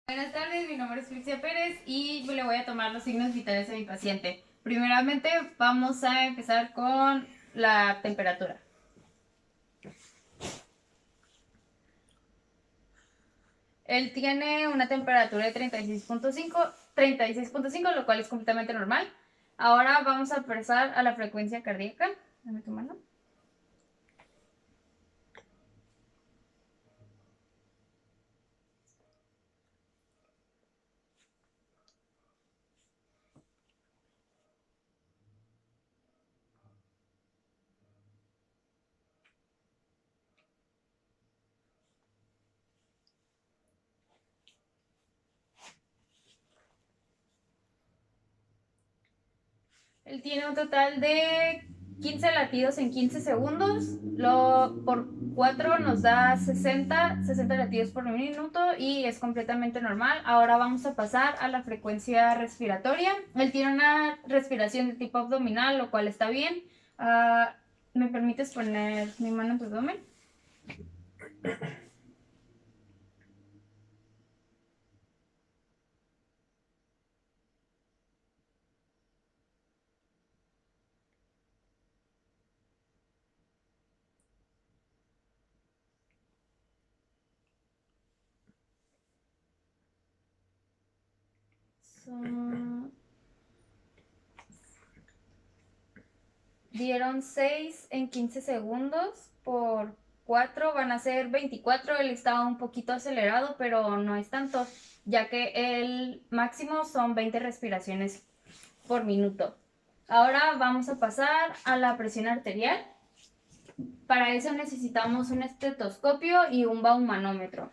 Buenas tardes, mi nombre es Felicia Pérez y le voy a tomar los signos vitales de mi paciente. Primeramente vamos a empezar con la temperatura. Él tiene una temperatura de 36.5, lo cual es completamente normal. Ahora vamos a pasar a la frecuencia cardíaca. Dame tu mano. Él tiene un total de 15 latidos en 15 segundos. Por 4 nos da 60 latidos por minuto y es completamente normal. Ahora vamos a pasar a la frecuencia respiratoria. Él tiene una respiración de tipo abdominal, lo cual está bien. ¿Me permites poner mi mano en tu abdomen? Dieron 6 en 15 segundos por 4 van a ser 24. Él estaba un poquito acelerado, pero no es tanto, ya que el máximo son 20 respiraciones por minuto. Ahora vamos a pasar a la presión arterial. Para eso necesitamos un estetoscopio y un baumanómetro.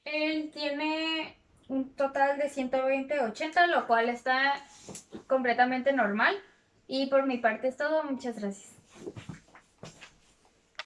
Él tiene un total de 120/80, lo cual está completamente normal. Y por mi parte es todo. Muchas gracias.